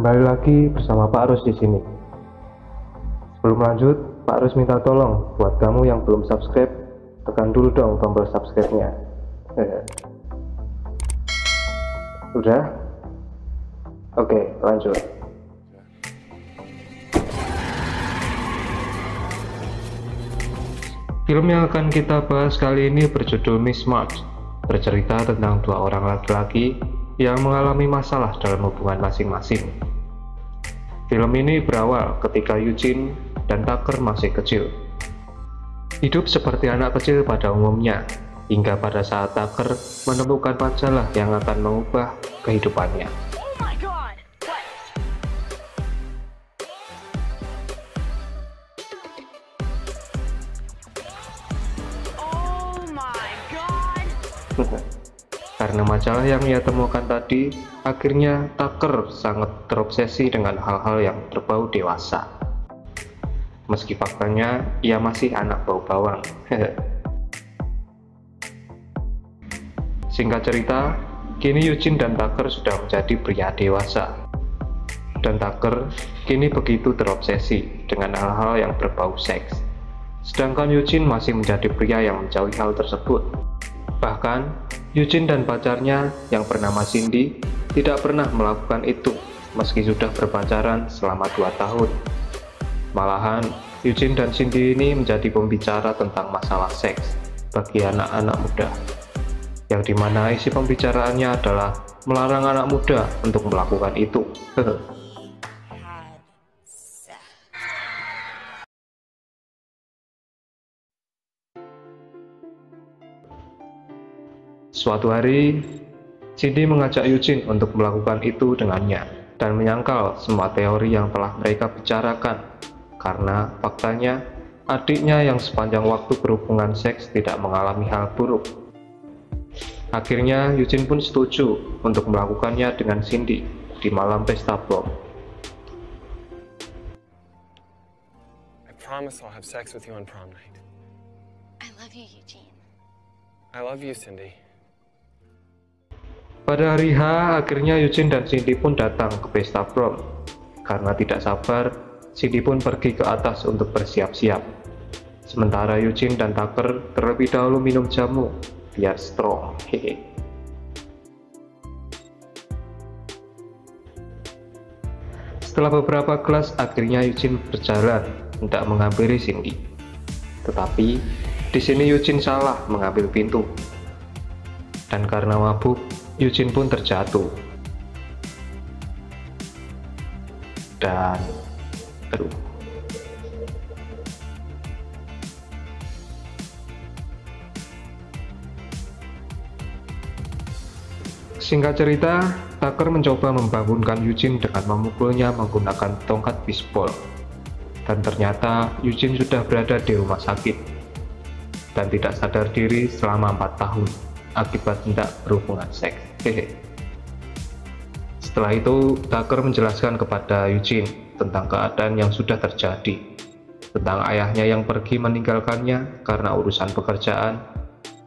Kembali lagi bersama Pak Rus di sini. Sebelum lanjut, Pak Rus minta tolong buat kamu yang belum subscribe, tekan dulu dong tombol subscribe-nya. Udah? Oke, lanjut. Film yang akan kita bahas kali ini berjudul Mismatch, bercerita tentang dua orang laki-laki yang mengalami masalah dalam hubungan masing-masing. Film ini berawal ketika Eugene dan Tucker masih kecil. Hidup seperti anak kecil pada umumnya, hingga pada saat Tucker menemukan majalah yang akan mengubah kehidupannya. Karena majalah yang ia temukan tadi, akhirnya Tucker sangat terobsesi dengan hal-hal yang berbau dewasa. Meski faktanya ia masih anak bau bawang. Singkat cerita, kini Eugene dan Tucker sudah menjadi pria dewasa. Dan Tucker kini begitu terobsesi dengan hal-hal yang berbau seks. Sedangkan Eugene masih menjadi pria yang menjauhi hal tersebut. Bahkan, Eugene dan pacarnya yang bernama Cindy tidak pernah melakukan itu meski sudah berpacaran selama 2 tahun. Malahan, Eugene dan Cindy ini menjadi pembicara tentang masalah seks bagi anak-anak muda, yang dimana isi pembicaraannya adalah melarang anak muda untuk melakukan itu. Suatu hari, Cindy mengajak Eugene untuk melakukan itu dengannya dan menyangkal semua teori yang telah mereka bicarakan karena faktanya adiknya yang sepanjang waktu berhubungan seks tidak mengalami hal buruk. Akhirnya Eugene pun setuju untuk melakukannya dengan Cindy di malam pesta prom. I promise I'll have sex with you on prom night. I love you, Eugene. I love you, Cindy. Pada hari H, akhirnya Eugene dan Cindy pun datang ke pesta prom. Karena tidak sabar, Cindy pun pergi ke atas untuk bersiap-siap. Sementara Eugene dan Tucker terlebih dahulu minum jamu, biar strong. Setelah beberapa kelas, akhirnya Eugene berjalan hendak menghampiri Cindy. Tetapi, di sini Eugene salah mengambil pintu. Dan karena mabuk, Eugene pun terjatuh. Dan singkat cerita, Tucker mencoba membangunkan Eugene dengan memukulnya menggunakan tongkat bisbol. Dan ternyata Eugene sudah berada di rumah sakit dan tidak sadar diri selama 4 tahun akibat hendak berhubungan seks. Setelah itu, Tucker menjelaskan kepada Eugene tentang keadaan yang sudah terjadi, tentang ayahnya yang pergi meninggalkannya karena urusan pekerjaan,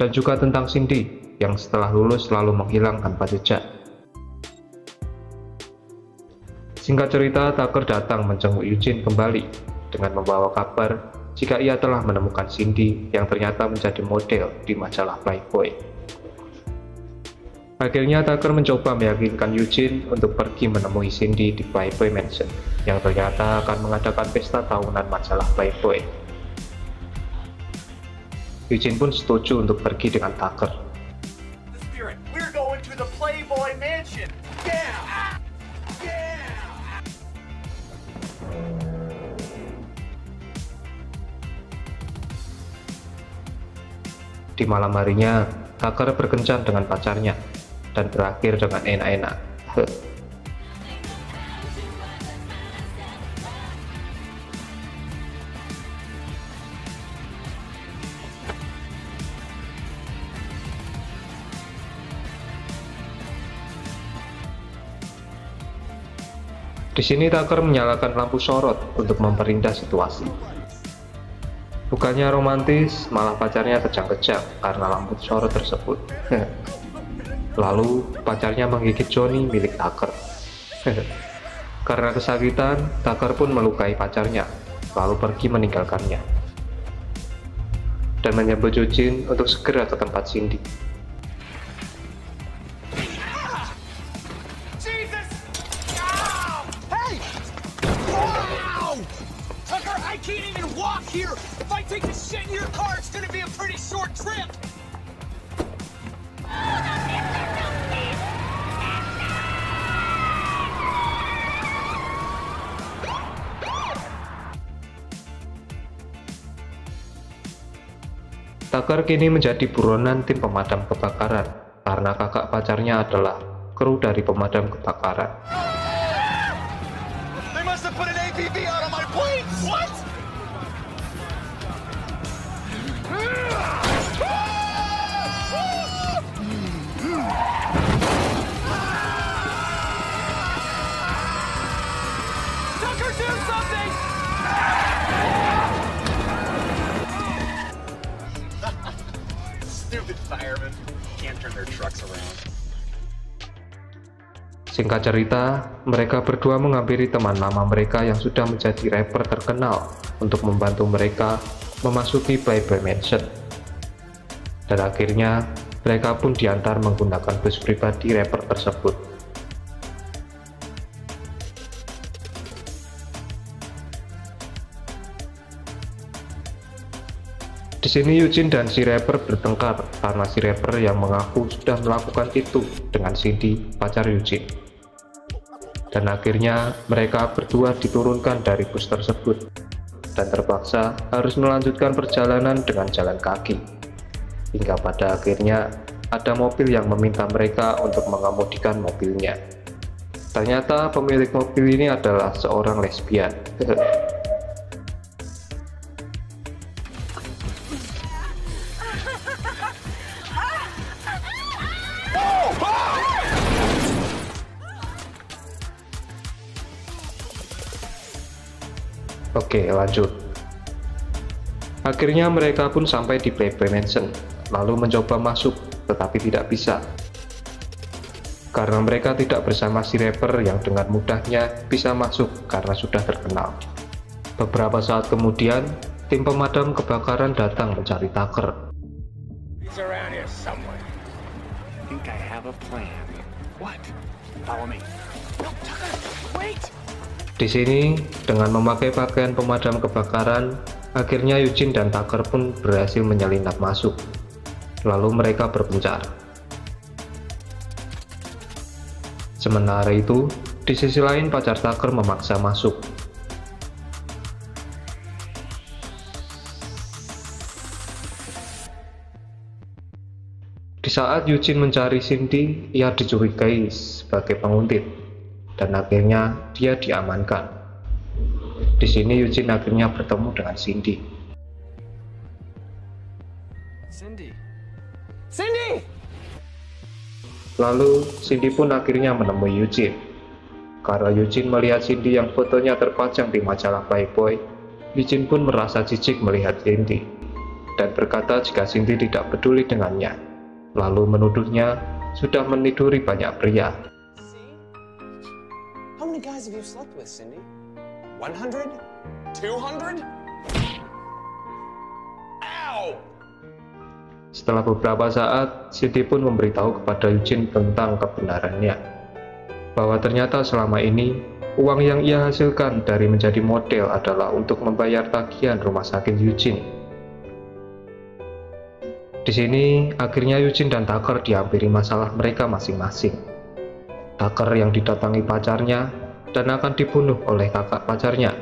dan juga tentang Cindy yang setelah lulus selalu menghilang tanpa jejak. Singkat cerita, Tucker datang menjenguk Eugene kembali dengan membawa kabar jika ia telah menemukan Cindy yang ternyata menjadi model di majalah Playboy. Akhirnya Tucker mencoba meyakinkan Eugene untuk pergi menemui Cindy di Playboy Mansion yang ternyata akan mengadakan pesta tahunan majalah Playboy. Eugene pun setuju untuk pergi dengan Tucker. We're going to the Playboy Mansion. Yeah! Yeah! Di malam harinya, Tucker berkencan dengan pacarnya dan berakhir dengan enak-enak. Di sini Tucker menyalakan lampu sorot untuk memperindah situasi. Bukannya romantis, malah pacarnya kejang-kejang karena lampu sorot tersebut. Lalu pacarnya menggigit Johnny milik Tucker. Karena kesakitan, Tucker pun melukai pacarnya, lalu pergi meninggalkannya. Dan menyebut Eugene untuk segera ke tempat Cindy. Jesus! Ow! Hey! Wow! Tucker, I can't even walk here! If I take this shit in your car, it's gonna be a pretty short trip! Tucker kini menjadi buronan tim pemadam kebakaran karena kakak pacarnya adalah kru dari pemadam kebakaran. They must have put an APB out on my plane! What? Tucker, do something! Stupid firemen can't turn their trucks around. Singkat cerita, mereka berdua menghampiri teman lama mereka yang sudah menjadi rapper terkenal untuk membantu mereka memasuki Playboy Mansion. Dan akhirnya, mereka pun diantar menggunakan bus pribadi rapper tersebut. Di sini Eugene dan si rapper bertengkar karena si rapper yang mengaku sudah melakukan itu dengan Cindy, pacar Eugene. Dan akhirnya mereka berdua diturunkan dari bus tersebut dan terpaksa harus melanjutkan perjalanan dengan jalan kaki. Hingga pada akhirnya ada mobil yang meminta mereka untuk mengemudikan mobilnya. Ternyata pemilik mobil ini adalah seorang lesbian. Oke, lanjut. Akhirnya mereka pun sampai di Playboy Mansion, lalu mencoba masuk, tetapi tidak bisa. Karena mereka tidak bersama si rapper yang dengan mudahnya bisa masuk karena sudah terkenal. Beberapa saat kemudian, tim pemadam kebakaran datang mencari Tucker. He's around here somewhere. I think I have a plan. What? Follow me. No, Tucker, wait! Di sini, dengan memakai pakaian pemadam kebakaran, akhirnya Eugene dan Tucker pun berhasil menyelinap masuk. Lalu mereka berpencar. Sementara itu, di sisi lain pacar Tucker memaksa masuk. Di saat Eugene mencari Cindy, ia dicurigai sebagai penguntit. Dan akhirnya dia diamankan. Di sini Eugene akhirnya bertemu dengan Cindy. Cindy! Lalu Cindy pun akhirnya menemui Eugene. Karena Eugene melihat Cindy yang fotonya terpajang di majalah Playboy, Eugene pun merasa jijik melihat Cindy dan berkata jika Cindy tidak peduli dengannya, lalu menuduhnya sudah meniduri banyak pria. How many guys have you slept with, Cindy? 100? 200? Ow! Setelah beberapa saat, Cindy pun memberitahu kepada Eugene tentang kebenarannya, bahwa ternyata selama ini, uang yang ia hasilkan dari menjadi model adalah untuk membayar tagihan rumah sakit Eugene. Di sini, akhirnya Eugene dan Tucker dihampiri masalah mereka masing-masing. Tucker yang didatangi pacarnya dan akan dibunuh oleh kakak pacarnya.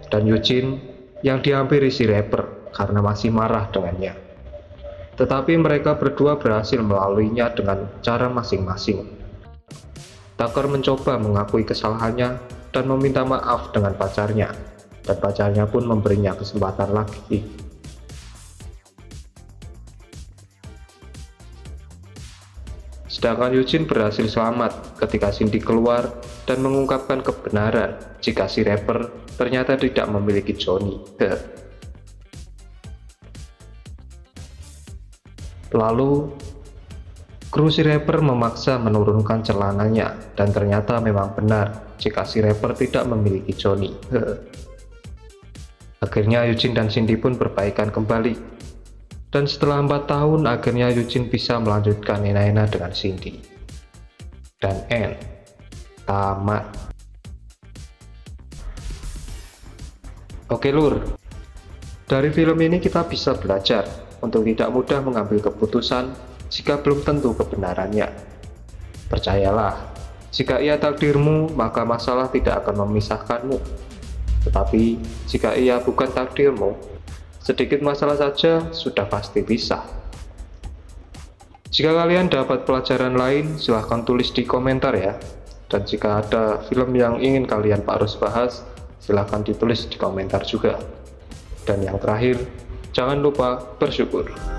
Dan Eugene yang dihampiri si rapper karena masih marah dengannya. Tetapi mereka berdua berhasil melaluinya dengan cara masing-masing. Tucker mencoba mengakui kesalahannya dan meminta maaf dengan pacarnya, dan pacarnya pun memberinya kesempatan lagi. Sedangkan Eugene berhasil selamat ketika Cindy keluar dan mengungkapkan kebenaran jika si rapper ternyata tidak memiliki Johnny. Lalu, kru si rapper memaksa menurunkan celananya dan ternyata memang benar jika si rapper tidak memiliki Johnny. Akhirnya Eugene dan Cindy pun berbaikan kembali. Dan setelah 4 tahun, akhirnya Eugene bisa melanjutkan enak-enak dengan Cindy. Dan tamat. Oke lur, dari film ini kita bisa belajar untuk tidak mudah mengambil keputusan jika belum tentu kebenarannya. Percayalah, jika ia takdirmu, maka masalah tidak akan memisahkanmu. Tetapi, jika ia bukan takdirmu, sedikit masalah saja sudah pasti pisah. Jika kalian dapat pelajaran lain, silahkan tulis di komentar ya. Dan jika ada film yang ingin kalian Pak Rus bahas, silahkan ditulis di komentar juga. Dan yang terakhir, jangan lupa bersyukur.